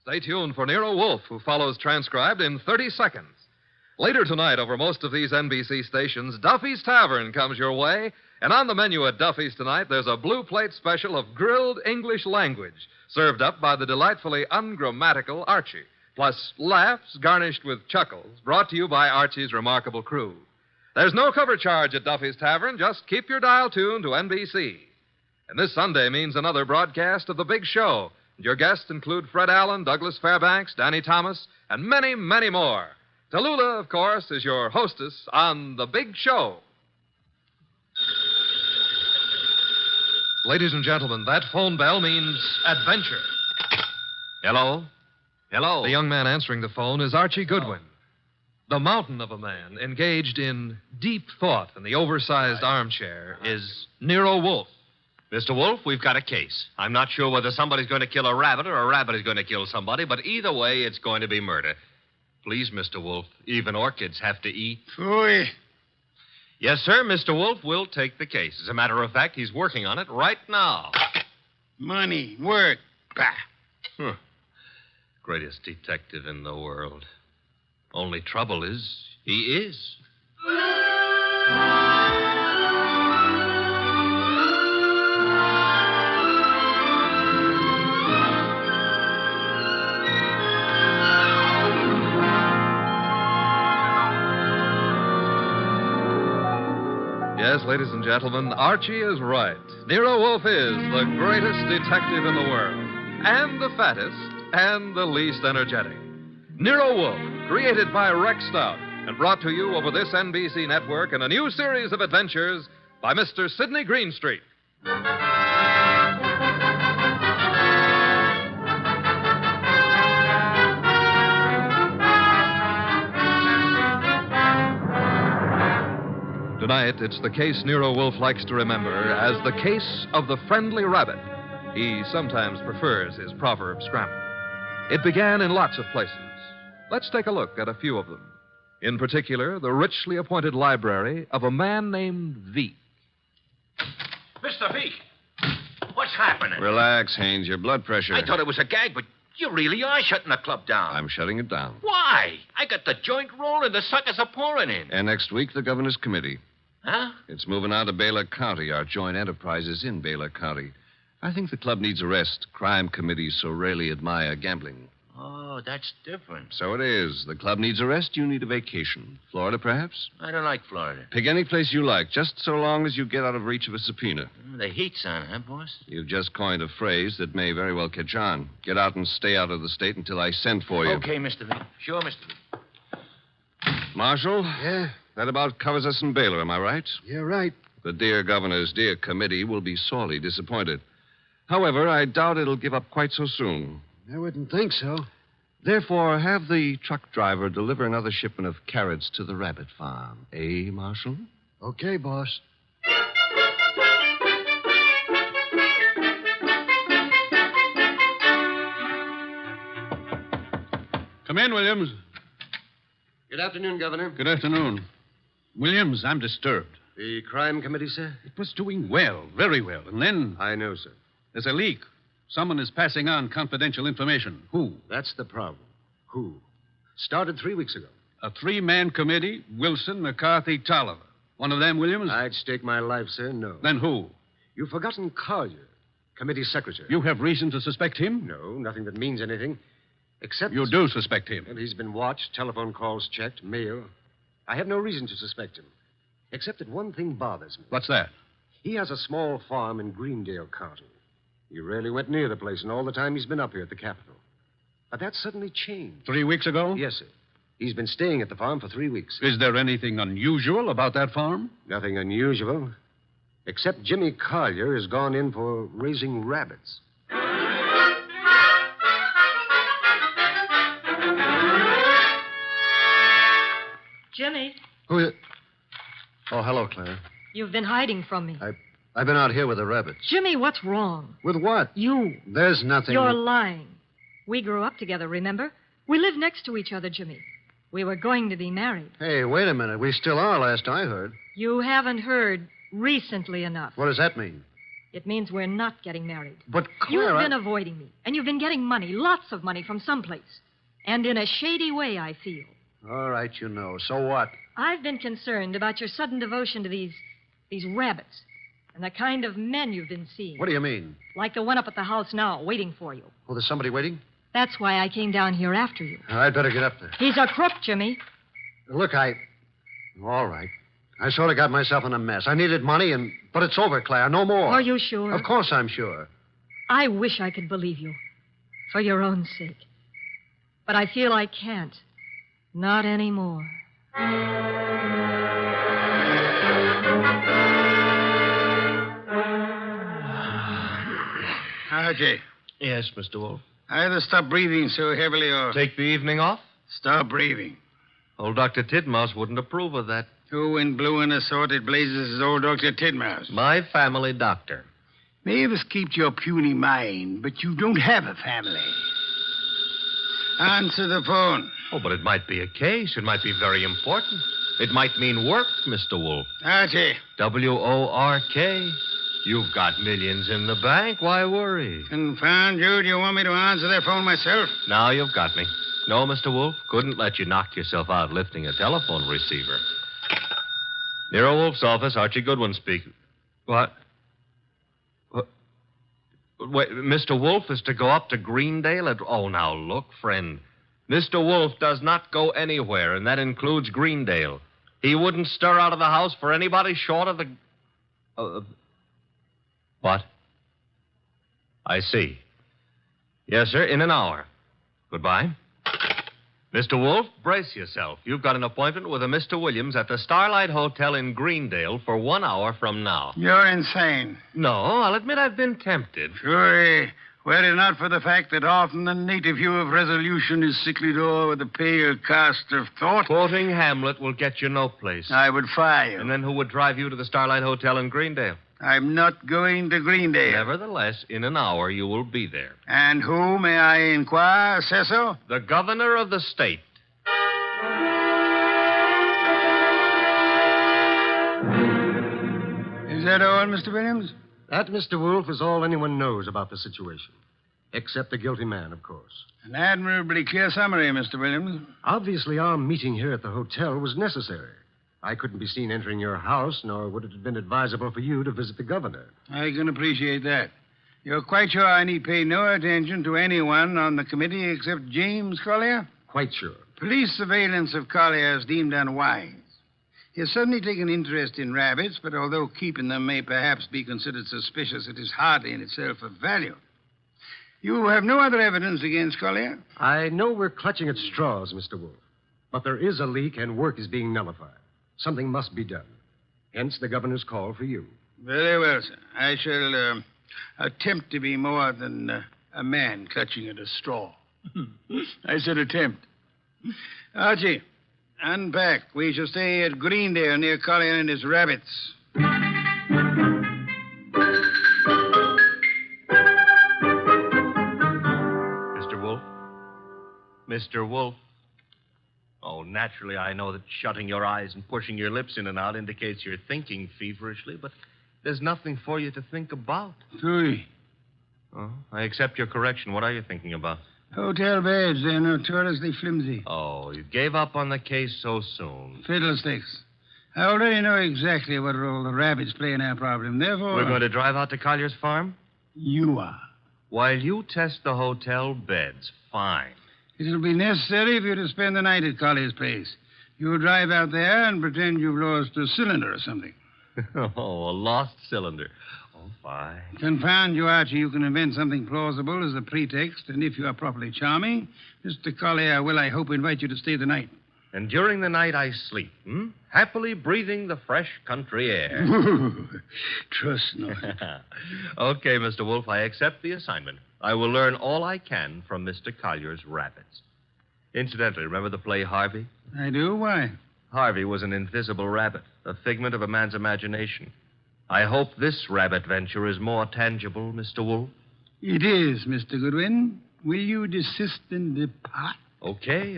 Stay tuned for Nero Wolfe, who follows transcribed in 30 seconds. Later tonight, over most of these NBC stations, Duffy's Tavern comes your way. And on the menu at Duffy's tonight, there's a blue plate special of grilled English language, served up by the delightfully ungrammatical Archie. Plus laughs garnished with chuckles, brought to you by Archie's remarkable crew. There's no cover charge at Duffy's Tavern. Just keep your dial tuned to NBC. And this Sunday means another broadcast of The Big Show. And your guests include Fred Allen, Douglas Fairbanks, Danny Thomas, and many, many more. Tallulah, of course, is your hostess on The Big Show. Ladies and gentlemen, that phone bell means adventure. Hello? Hello? The young man answering the phone is Archie Goodwin. The mountain of a man engaged in deep thought in the oversized armchair is Nero Wolfe. Mr. Wolfe, we've got a case. I'm not sure whether somebody's going to kill a rabbit or a rabbit is going to kill somebody, but either way, it's going to be murder. Please, Mr. Wolfe, even orchids have to eat. Phooey. Yes, sir, Mr. Wolfe will take the case. As a matter of fact, he's working on it right now. Money, work. Bah. Greatest detective in the world. Only trouble is, he is. Yes, ladies and gentlemen, Archie is right. Nero Wolfe is the greatest detective in the world, and the fattest, and the least energetic. Nero Wolfe, created by Rex Stout, and brought to you over this NBC network in a new series of adventures by Mr. Sidney Greenstreet. Tonight, it's the case Nero Wolfe likes to remember as the case of the friendly rabbit. He sometimes prefers his proverb scramble. It began in lots of places. Let's take a look at a few of them. In particular, the richly appointed library of a man named Veek. Mr. Veek, what's happening? Relax, Haynes. Your blood pressure. I thought it was a gag, but you really are shutting the club down. I'm shutting it down. Why? I got the joint rolling. The suckers are pouring in. And next week, the governor's committee. Huh? It's moving out of Baylor County. Our joint enterprise is in Baylor County. I think the club needs a rest. Crime committees so rarely admire gambling. Oh, that's different. So it is. The club needs a rest. You need a vacation. Florida, perhaps? I don't like Florida. Pick any place you like, just so long as you get out of reach of a subpoena. The heat's on, huh, boss? You've just coined a phrase that may very well catch on. Get out and stay out of the state until I send for you. Okay, Mr. Veek. Sure, Mr. Veek. Marshal? Yeah? That about covers us in Baylor, am I right? You're right. The dear governor's dear committee will be sorely disappointed. However, I doubt it'll give up quite so soon. I wouldn't think so. Therefore, have the truck driver deliver another shipment of carrots to the rabbit farm. Eh, Marshal? Okay, boss. Come in, Williams. Good afternoon, Governor. Good afternoon. Williams, I'm disturbed. The crime committee, sir? It was doing well, very well. And then I know, sir. there's a leak. Someone is passing on confidential information. Who? That's the problem. Who? Started 3 weeks ago. A three-man committee, Wilson, McCarthy, Tolliver. One of them, Williams? I'd stake my life, sir, no. Then who? You've forgotten Collier, committee secretary. You have reason to suspect him? No, nothing that means anything. Except... You do suspect him. Well, he's been watched, telephone calls checked, mail. I have no reason to suspect him. Except that one thing bothers me. What's that? He has a small farm in Greendale County. He rarely went near the place in all the time he's been up here at the Capitol. But that suddenly changed. 3 weeks ago? Yes, sir. He's been staying at the farm for 3 weeks. Is there anything unusual about that farm? Nothing unusual. Except Jimmy Collier has gone in for raising rabbits. Jimmy, Who is it? Oh, hello, Claire. you've been hiding from me. I've been out here with the rabbits. Jimmy, what's wrong? With what? You. There's nothing. You're lying. We grew up together, remember? We live next to each other, Jimmy. We were going to be married. Hey, wait a minute. We still are, last I heard. You haven't heard recently enough. What does that mean? It means we're not getting married. But, You've Clara... been avoiding me, and you've been getting money, lots of money from someplace. And in a shady way, I feel. All right, you know. So what? I've been concerned about your sudden devotion to these rabbits and the kind of men you've been seeing. What do you mean? Like the one up at the house now, waiting for you. Oh, there's somebody waiting? That's why I came down here after you. I'd better get up there. He's a crook, Jimmy. Look, All right. I sort of got myself in a mess. I needed money, but it's over, Claire. No more. Are you sure? Of course I'm sure. I wish I could believe you. For your own sake. But I feel I can't. Not anymore. Archie, Yes, Mr. Wolfe. either stop breathing so heavily or Take the evening off? stop breathing. Old Dr. Tidmouse wouldn't approve of that. Who in blue and assorted blazes is old Dr. Tidmouse? My family doctor. Mavis keeps your puny mind, but you don't have a family. Answer the phone. Oh, but it might be a case. It might be very important. It might mean work, Mr. Wolfe. Archie, WORK. You've got millions in the bank. Why worry? confound you. Do you want me to answer that phone myself? Now you've got me. No, Mr. Wolfe. Couldn't let you knock yourself out lifting a telephone receiver. Nero Wolfe's office, Archie Goodwin speaking. What? Wait, Mr. Wolfe is to go up to Greendale at... Oh, now, look, friend. Mr. Wolfe does not go anywhere, and that includes Greendale. He wouldn't stir out of the house for anybody short of the... What? I see. Yes, sir, in an hour. Goodbye. Mr. Wolfe, brace yourself. You've got an appointment with a Mr. Williams at the Starlight Hotel in Greendale for 1 hour from now. You're insane. No, I'll admit I've been tempted. Sure, were it not for the fact that often the native hue of resolution is sicklied o'er with a pale cast of thought, Quoting Hamlet will get you no place. I would fire you. And then who would drive you to the Starlight Hotel in Greendale? I'm not going to Greendale. Nevertheless, in an hour you will be there. And who, may I inquire, says so? The governor of the state. Is that all, Mr. Williams? That, Mr. Wolfe, is all anyone knows about the situation. Except the guilty man, of course. An admirably clear summary, Mr. Williams. Obviously, our meeting here at the hotel was necessary. I couldn't be seen entering your house, nor would it have been advisable for you to visit the governor. I can appreciate that. You're quite sure I need pay no attention to anyone on the committee except James Collier? Quite sure. Police surveillance of Collier is deemed unwise. He has suddenly taken interest in rabbits, but although keeping them may perhaps be considered suspicious, it is hardly in itself of value. You have no other evidence against Collier? I know we're clutching at straws, Mr. Wolfe, but there is a leak and work is being nullified. Something must be done. Hence the governor's call for you. Very well, sir. I shall attempt to be more than a man clutching at a straw. I said attempt. Archie, unpack. We shall stay at Greendale near Collier and his rabbits. Mr. Wolfe? Mr. Wolfe? Oh, naturally, I know that shutting your eyes and pushing your lips in and out indicates you're thinking feverishly, but there's nothing for you to think about. Three. Oh, I accept your correction. What are you thinking about? Hotel beds, they're notoriously flimsy. Oh, you gave up on the case so soon. Fiddlesticks. I already know exactly what role the rabbits play in our problem. Therefore... We're going to drive out to Collier's farm? You are. While you test the hotel beds, fine. It'll be necessary for you to spend the night at Collier's place. You'll drive out there and pretend you've lost a cylinder or something. Oh, a lost cylinder. Oh, fine. Confound you, Archie. You can invent something plausible as a pretext, and if you are properly charming, Mr. Collier will, I hope, invite you to stay the night. And during the night I sleep, happily breathing the fresh country air. Trust not. Okay, Mr. Wolfe, I accept the assignment. I will learn all I can from Mr. Collier's rabbits. Incidentally, remember the play Harvey? I do? Why? Harvey was an invisible rabbit, a figment of a man's imagination. I hope this rabbit venture is more tangible, Mr. Wolfe. It is, Mr. Goodwin. Will you desist and depart? Okay.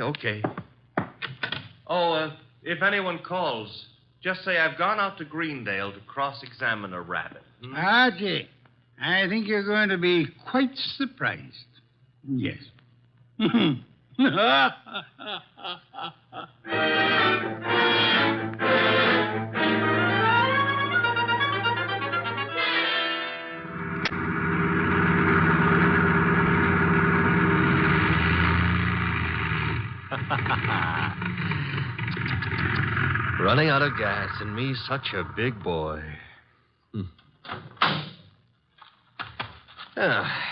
Oh, if anyone calls, just say I've gone out to Greendale to cross-examine a rabbit. Archie, I think you're going to be quite surprised. Yes. Running out of gas, and me such a big boy. Ah.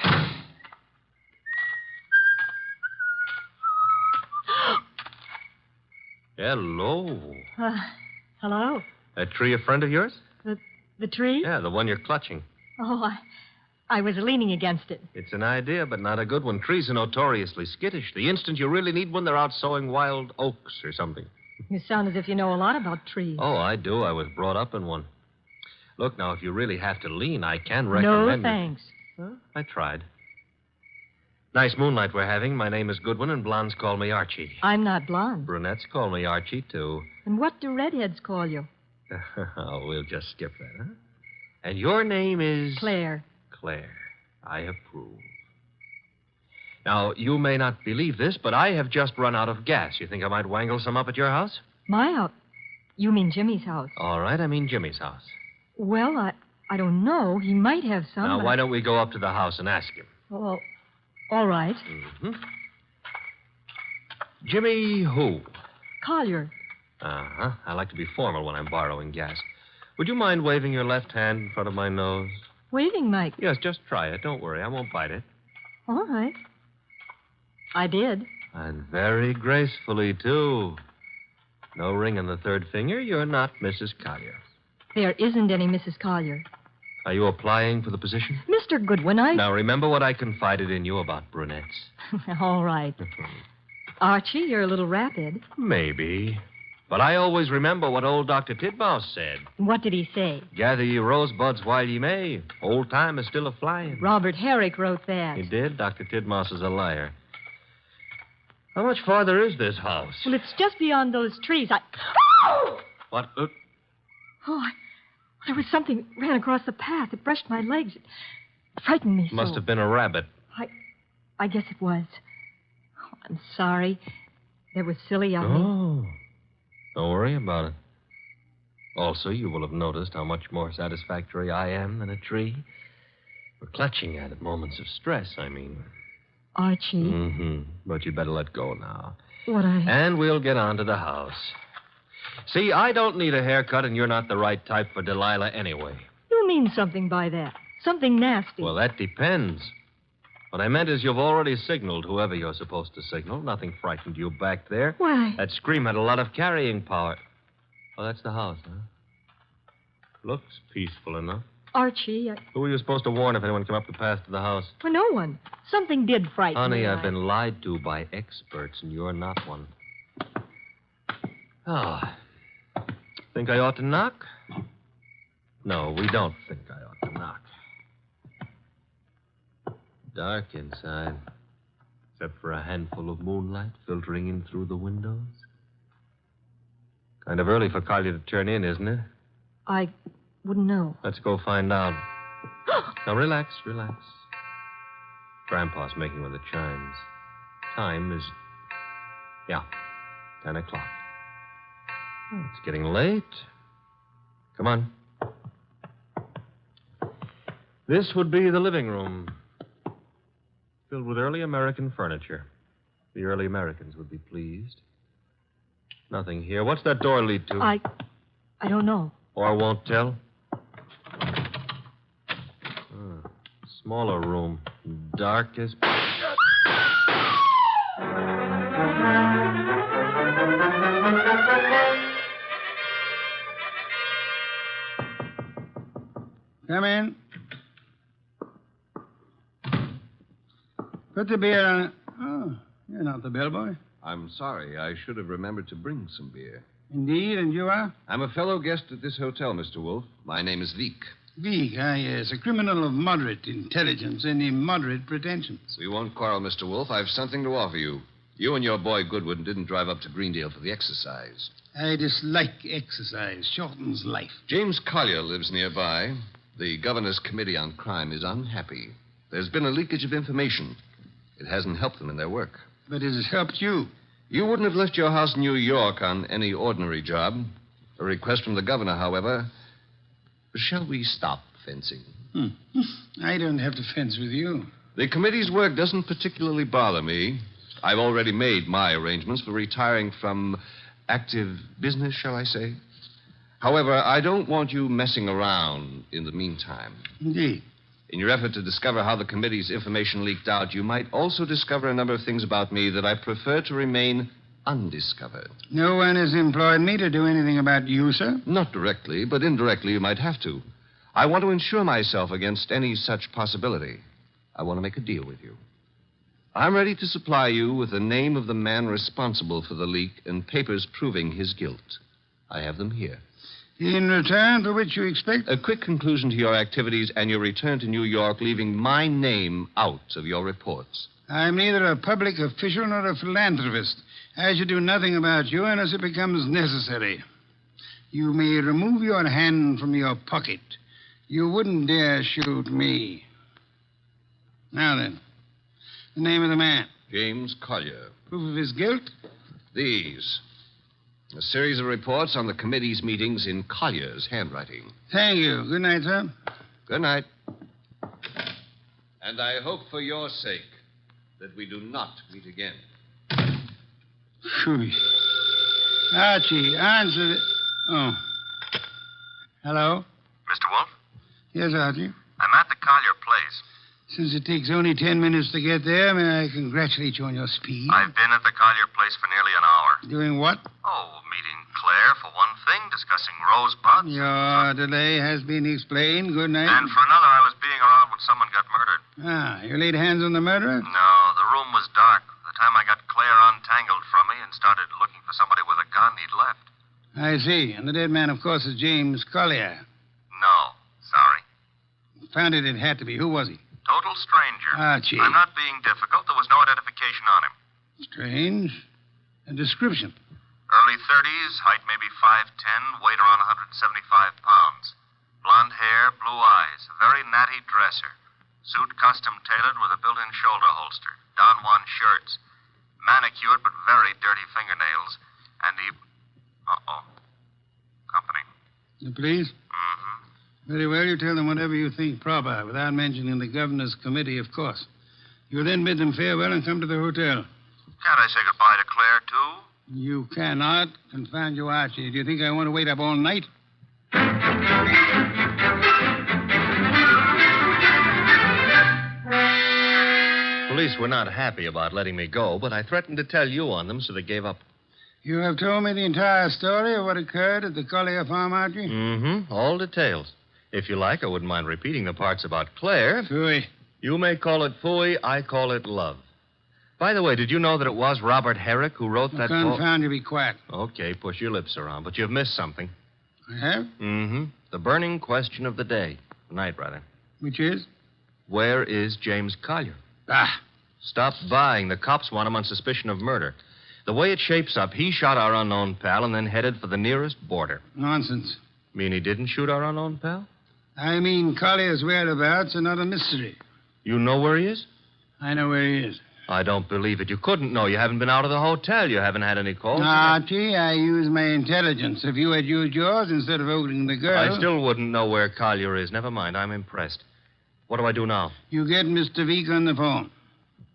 Hello. Hello? That tree a friend of yours? The tree? Yeah, the one you're clutching. Oh, I was leaning against it. It's an idea, but not a good one. Trees are notoriously skittish. The instant you really need one, they're out sowing wild oaks or something. You sound as if you know a lot about trees. Oh, I do. I was brought up in one. Look, now, if you really have to lean, I can recommend... No, thanks. Huh? I tried. Nice moonlight we're having. My name is Goodwin, and blondes call me Archie. I'm not blonde. Brunettes call me Archie, too. And what do redheads call you? Oh, we'll just skip that, huh? And your name is... Claire. Claire. I approve. Now, you may not believe this, but I have just run out of gas. You think I might wangle some up at your house? My house? You mean Jimmy's house? All right, I mean Jimmy's house. Well, I don't know. He might have some. Now, why don't we go up to the house and ask him? Well, all right. Mm-hmm. Jimmy who? Collier. Uh-huh. I like to be formal when I'm borrowing gas. Would you mind waving your left hand in front of my nose? Waving, Mike. Yes, just try it. Don't worry. I won't bite it. All right. I did. And very gracefully, too. No ring on the third finger. You're not Mrs. Collier. There isn't any Mrs. Collier. Are you applying for the position? Mr. Goodwin, Now, remember what I confided in you about brunettes. All right. Archie, you're a little rapid. Maybe. But I always remember what old Dr. Titmouse said. What did he say? Gather ye rosebuds while ye may. Old time is still a-flying. Robert Herrick wrote that. He did? Dr. Titmouse is a liar. How much farther is this house? Well, it's just beyond those trees. Oh! What? There was something ran across the path. It brushed my legs. It frightened me so. Must have been a rabbit. I guess it was. Oh, I'm sorry. That was silly of me. Oh. Don't worry about it. Also, you will have noticed how much more satisfactory I am than a tree. For clutching at moments of stress, I mean. Archie. Mm-hmm. But you'd better let go now. What And we'll get on to the house. See, I don't need a haircut, and you're not the right type for Delilah anyway. You mean something by that. Something nasty. Well, that depends. What I meant is you've already signaled whoever you're supposed to signal. Nothing frightened you back there. Why? That scream had a lot of carrying power. Oh, that's the house, huh? Looks peaceful enough. Archie, Who were you supposed to warn if anyone came up the path to the house? For no one. Something did frighten me. Honey, I've been lied to by experts, and you're not one. Oh. Think I ought to knock? No, we don't think I ought to knock. Dark inside, except for a handful of moonlight filtering in through the windows. Kind of early for Collier to turn in, isn't it? I wouldn't know. Let's go find out. Now, relax. Grandpa's making with the chimes. Time is, 10 o'clock. Oh, it's getting late. Come on. This would be the living room. Filled with early American furniture. The early Americans would be pleased. Nothing here. What's that door lead to? I don't know. Or won't tell? Smaller room. Dark as... Come in. Put the beer on it. Oh, you're not the bellboy. I'm sorry. I should have remembered to bring some beer. Indeed, and you are? I'm a fellow guest at this hotel, Mr. Wolfe. My name is Veek. Veek, yes. A criminal of moderate intelligence and immoderate pretensions. We won't quarrel, Mr. Wolfe. I've something to offer you. You and your boy Goodwin didn't drive up to Greendale for the exercise. I dislike exercise. Shortens life. James Collier lives nearby. The Governor's Committee on Crime is unhappy. There's been a leakage of information. It hasn't helped them in their work. But it has helped you. You wouldn't have left your house in New York on any ordinary job. A request from the governor, however. Shall we stop fencing? I don't have to fence with you. The committee's work doesn't particularly bother me. I've already made my arrangements for retiring from active business, shall I say. However, I don't want you messing around in the meantime. Indeed. In your effort to discover how the committee's information leaked out, you might also discover a number of things about me that I prefer to remain undiscovered. No one has employed me to do anything about you, sir? Not directly, but indirectly you might have to. I want to insure myself against any such possibility. I want to make a deal with you. I'm ready to supply you with the name of the man responsible for the leak and papers proving his guilt. I have them here. In return for which you expect? A quick conclusion to your activities and your return to New York, leaving my name out of your reports. I'm neither a public official nor a philanthropist. I should do nothing about you unless it becomes necessary. You may remove your hand from your pocket. You wouldn't dare shoot me. Now then, the name of the man. James Collier. Proof of his guilt? These. A series of reports on the committee's meetings in Collier's handwriting. Thank you. Good night, sir. Good night. And I hope for your sake that we do not meet again. Phew. Archie, answer it. Oh. Hello? Mr. Wolfe? Yes, Archie. I'm at the Collier place. Since it takes only 10 minutes to get there, may I congratulate you on your speed? I've been at the Collier place for nearly an hour. Doing what? Oh, meeting Claire for one thing, discussing rosebuds. Your delay has been explained. Good night. And for another, I was being around when someone got murdered. Ah, you laid hands on the murderer? No, the room was dark. By the time I got Claire untangled from me and started looking for somebody with a gun, he'd left. I see. And the dead man, of course, is James Collier. No, sorry. Found it had to be. Who was he? Total stranger. Archie. I'm not being difficult. There was no identification on him. Strange. A description. Early 30s, height maybe 5'10", weight around 175 pounds. Blonde hair, blue eyes, a very natty dresser. Suit custom tailored with a built-in shoulder holster. Don Juan shirts. Manicured but very dirty fingernails. And he... Uh-oh. Company. The police? Mm-hmm. Very well, you tell them whatever you think proper, without mentioning the governor's committee, of course. You then bid them farewell and come to the hotel. Can't I say goodbye to Claire, too? You cannot. Confound you, Archie. Do you think I want to wait up all night? Police were not happy about letting me go, but I threatened to tell you on them, so they gave up. You have told me the entire story of what occurred at the Collier farm, Archie? Mm-hmm. All details. If you like, I wouldn't mind repeating the parts about Claire. Phooey. You may call it phooey, I call it love. By the way, did you know that it was Robert Herrick who wrote that poem? Confound you, be quiet. Okay, push your lips around, but you've missed something. I have? Mm-hmm. The burning question of the day. The night, rather. Which is? Where is James Collier? Ah. Stop buying. The cops want him on suspicion of murder. The way it shapes up, he shot our unknown pal and then headed for the nearest border. Nonsense. Mean he didn't shoot our unknown pal? I mean Collier's whereabouts are not a mystery. You know where he is? I know where he is. I don't believe it. You couldn't know. You haven't been out of the hotel. You haven't had any calls. Archie, I use my intelligence. If you had used yours instead of voting the girl... I still wouldn't know where Collier is. Never mind. I'm impressed. What do I do now? You get Mr. Veek on the phone.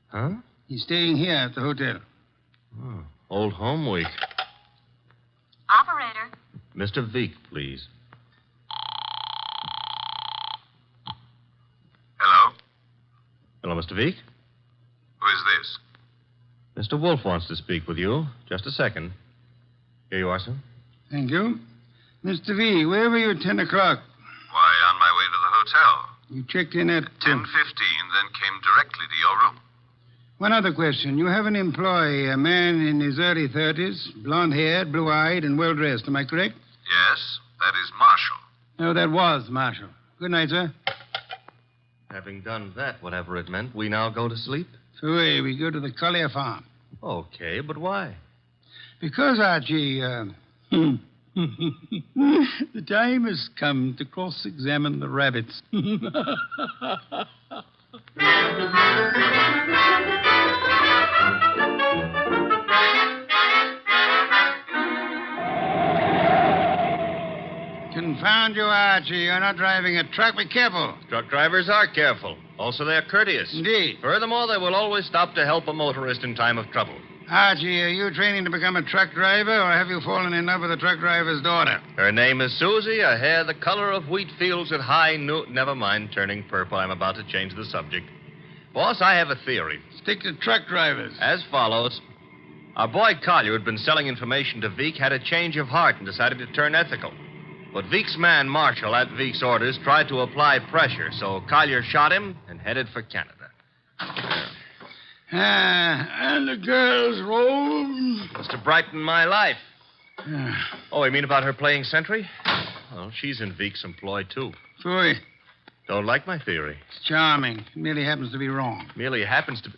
Huh? He's staying here at the hotel. Oh, old home week. Operator. Mr. Veek, please. Hello? Hello, Mr. Veek. Who is this? Mr. Wolfe wants to speak with you. Just a second. Here you are, sir. Thank you. Mr. V, where were you at 10 o'clock? Why, on my way to the hotel. You checked in at... 10:15, then came directly to your room. One other question. You have an employee, a man in his early 30s, blonde-haired, blue-eyed, and well-dressed. Am I correct? Yes, that is Marshall. No, that was Marshall. Good night, sir. Having done that, whatever it meant, we now go to sleep? Phooey, we go to the Collier farm. Okay, but why? Because, Archie, The time has come to cross-examine the rabbits. Confound you, Archie. You're not driving a truck. Be careful. Truck drivers are careful. Also, they're courteous. Indeed. Furthermore, they will always stop to help a motorist in time of trouble. Archie, are you training to become a truck driver, or have you fallen in love with a truck driver's daughter? Her name is Susie, her hair the color of wheat fields at high noon. Never mind turning purple. I'm about to change the subject. Boss, I have a theory. Stick to truck drivers. As follows. Our boy Collier, who'd been selling information to Veek, had a change of heart and decided to turn ethical. But Veek's man, Marshall, at Veek's orders, tried to apply pressure, so Collier shot him and headed for Canada. And the girl's role? Was to brighten my life. Oh, you mean about her playing sentry? Well, she's in Veek's employ, too. Phooey. Don't like my theory. It's charming. It merely happens to be wrong. Merely happens to be...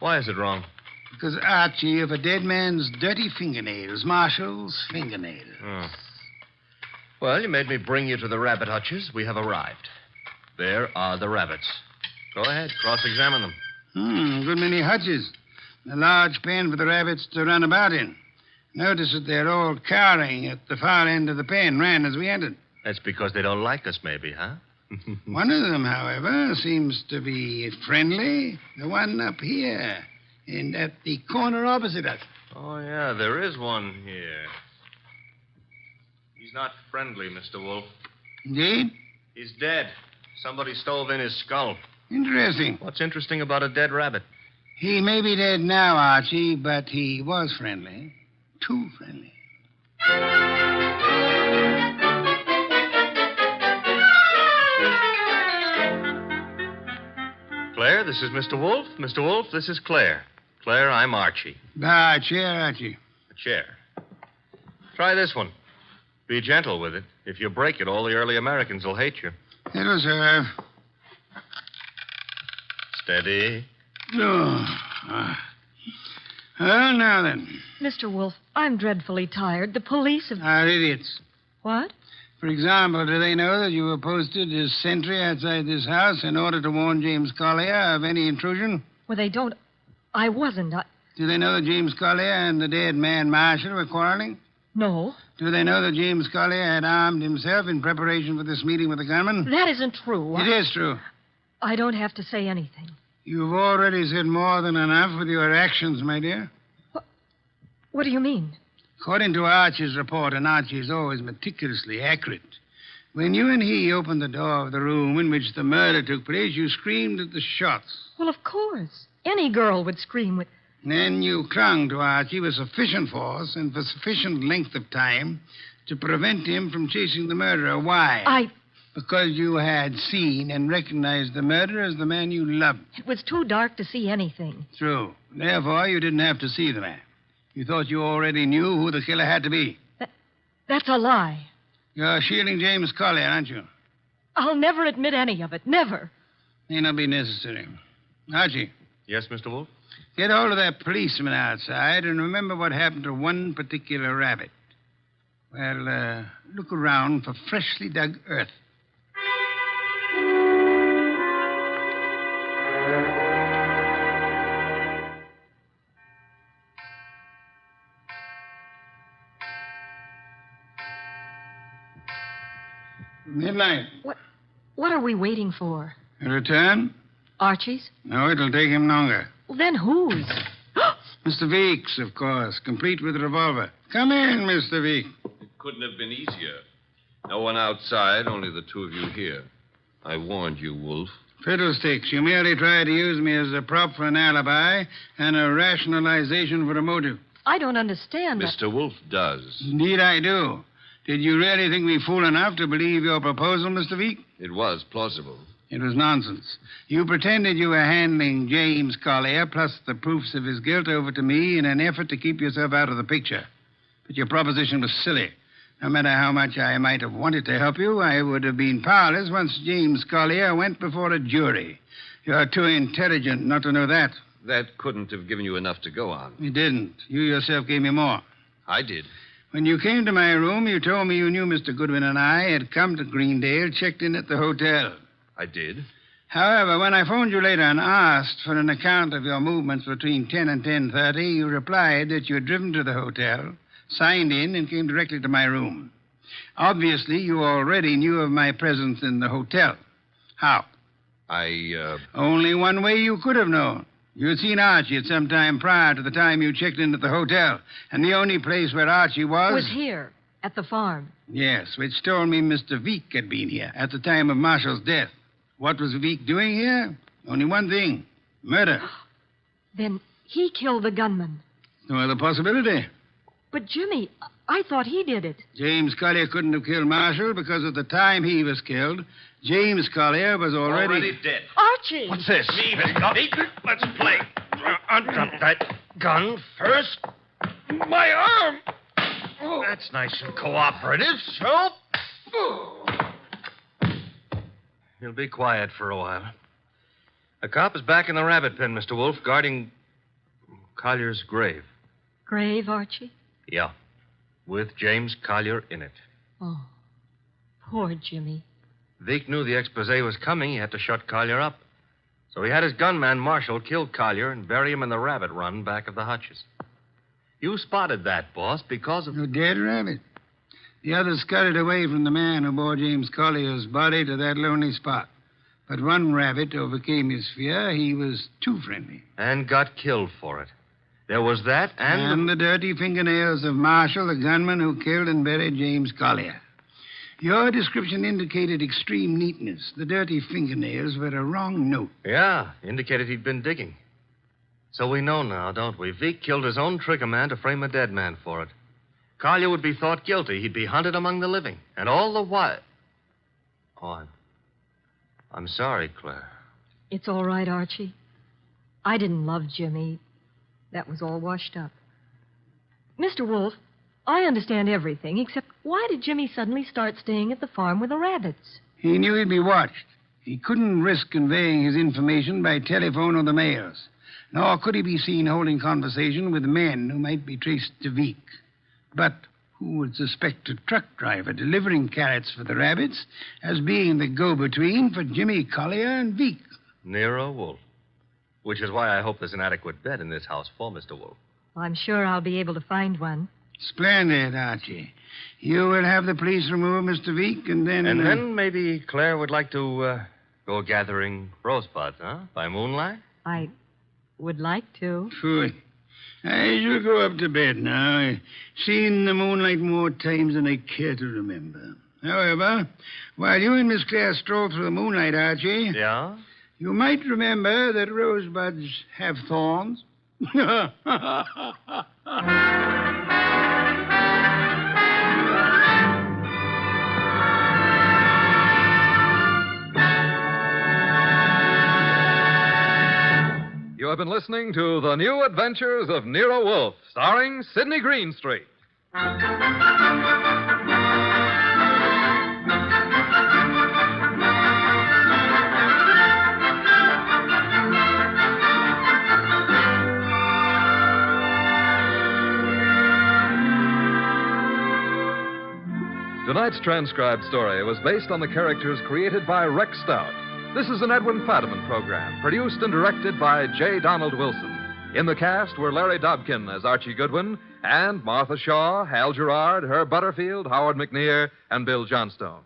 Why is it wrong? Because, Archie, of a dead man's dirty fingernails, Marshall's fingernails. Oh. Well, you made me bring you to the rabbit hutches. We have arrived. There are the rabbits. Go ahead, cross-examine them. Good many hutches. A large pen for the rabbits to run about in. Notice that they're all cowering at the far end of the pen, ran as we entered. That's because they don't like us, maybe, huh? One of them, however, seems to be friendly. The one up here, and at the corner opposite us. Oh, yeah, there is one here. He's not friendly, Mr. Wolfe. Indeed? He's dead. Somebody stove in his skull. Interesting. What's interesting about a dead rabbit? He may be dead now, Archie, but he was friendly. Too friendly. Claire, this is Mr. Wolfe. Mr. Wolfe, this is Claire. Claire, I'm Archie. Chair, Archie. A chair. Try this one. Be gentle with it. If you break it, all the early Americans will hate you. It'll serve. Steady. Well, now then. Mr. Wolfe, I'm dreadfully tired. The police have... Are idiots. What? For example, do they know that you were posted as sentry outside this house in order to warn James Collier of any intrusion? Well, they don't... I wasn't. Do they know that James Collier and the dead man Marshall were quarreling? No. Do they know that James Collier had armed himself in preparation for this meeting with the gunman? That isn't true. It is true. I don't have to say anything. You've already said more than enough with your actions, my dear. What do you mean? According to Archie's report, and Archie is always meticulously accurate, when you and he opened the door of the room in which the murder took place, you screamed at the shots. Well, of course. Any girl would scream with... Then you clung to Archie with sufficient force and for sufficient length of time to prevent him from chasing the murderer. Why? Because you had seen and recognized the murderer as the man you loved. It was too dark to see anything. True. Therefore, you didn't have to see the man. You thought you already knew who the killer had to be. That's a lie. You're shielding James Collier, aren't you? I'll never admit any of it. Never. May not be necessary. Archie. Yes, Mr. Wolfe? Get hold of that policeman outside and remember what happened to one particular rabbit. Well, look around for freshly dug earth. Midnight. What are we waiting for? A return? Archie's? No, it'll take him longer. Well, then whose? Mr. Veek's, of course, complete with revolver. Come in, Mr. Veek. It couldn't have been easier. No one outside, only the two of you here. I warned you, Wolfe. Fiddlesticks. You merely tried to use me as a prop for an alibi and a rationalization for a motive. I don't understand. Mr. Wolfe does. Indeed, I do. Did you really think me fool enough to believe your proposal, Mr. Veek? It was plausible. It was nonsense. You pretended you were handing James Collier, plus the proofs of his guilt, over to me in an effort to keep yourself out of the picture. But your proposition was silly. No matter how much I might have wanted to help you, I would have been powerless once James Collier went before a jury. You're too intelligent not to know that. That couldn't have given you enough to go on. It didn't. You yourself gave me more. I did. When you came to my room, you told me you knew Mr. Goodwin and I had come to Greendale, checked in at the hotel. I did. However, when I phoned you later and asked for an account of your movements between 10 and 10:30, you replied that you had driven to the hotel, signed in, and came directly to my room. Obviously, you already knew of my presence in the hotel. How? Only one way you could have known. You had seen Archie at some time prior to the time you checked in at the hotel, and the only place where Archie was here, at the farm. Yes, which told me Mr. Veek had been here at the time of Marshall's death. What was Veek doing here? Only one thing. Murder. Then he killed the gunman. No other possibility. But, Jimmy, I thought he did it. James Collier couldn't have killed Marshall because at the time he was killed, James Collier was already dead. Archie! What's this? Leave it, Duffy. Let's play. Undrop that gun first. My arm! That's nice and cooperative, so. You'll be quiet for a while. The cop is back in the rabbit pen, Mr. Wolfe, guarding Collier's grave. Grave, Archie? Yeah, with James Collier in it. Oh, poor Jimmy. Veek knew the expose was coming. He had to shut Collier up. So he had his gunman, Marshall, kill Collier and bury him in the rabbit run back of the hutches. You spotted that, boss, because of... You dead rabbit. The others scuttled away from the man who bore James Collier's body to that lonely spot. But one rabbit overcame his fear. He was too friendly. And got killed for it. There was that And the dirty fingernails of Marshall, the gunman who killed and buried James Collier. Your description indicated extreme neatness. The dirty fingernails were a wrong note. Yeah, indicated he'd been digging. So we know now, don't we? Veek killed his own trigger man to frame a dead man for it. Collier would be thought guilty. He'd be hunted among the living. And all the while... Oh, I'm sorry, Claire. It's all right, Archie. I didn't love Jimmy. That was all washed up. Mr. Wolfe, I understand everything, except why did Jimmy suddenly start staying at the farm with the rabbits? He knew he'd be watched. He couldn't risk conveying his information by telephone or the mails. Nor could he be seen holding conversation with men who might be traced to Veek. But who would suspect a truck driver delivering carrots for the rabbits as being the go-between for Jimmy Collier and Veek? Nero Wolfe. Which is why I hope there's an adequate bed in this house for Mr. Wolfe. I'm sure I'll be able to find one. Splendid, Archie. You will have the police remove Mr. Veek, and then... And then maybe Claire would like to go gathering rosebuds, huh? By moonlight? I would like to. Sure. I shall go up to bed now. I've seen the moonlight more times than I care to remember. However, while you and Miss Claire stroll through the moonlight, Archie... Yeah? You might remember that rosebuds have thorns. You have been listening to The New Adventures of Nero Wolfe, starring Sidney Greenstreet. Tonight's transcribed story was based on the characters created by Rex Stout. This is an Edwin Fadiman program, produced and directed by J. Donald Wilson. In the cast were Larry Dobkin as Archie Goodwin, and Martha Shaw, Hal Gerard, Herb Butterfield, Howard McNear, and Bill Johnstone.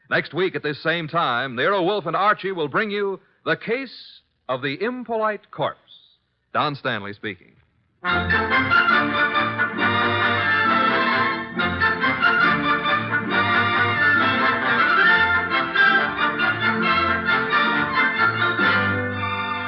Next week at this same time, Nero Wolfe and Archie will bring you The Case of the Impolite Corpse. Don Stanley speaking.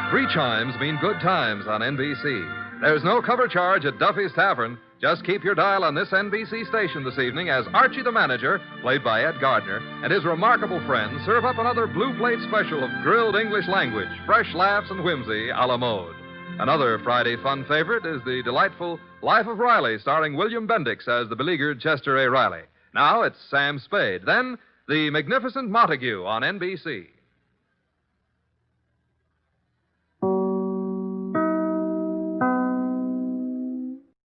Three chimes mean good times on NBC. There's no cover charge at Duffy's Tavern. Just keep your dial on this NBC station this evening as Archie the Manager, played by Ed Gardner, and his remarkable friends serve up another blue plate special of grilled English language, fresh laughs and whimsy a la mode. Another Friday fun favorite is the delightful Life of Riley, starring William Bendix as the beleaguered Chester A. Riley. Now it's Sam Spade. Then, The Magnificent Montague on NBC.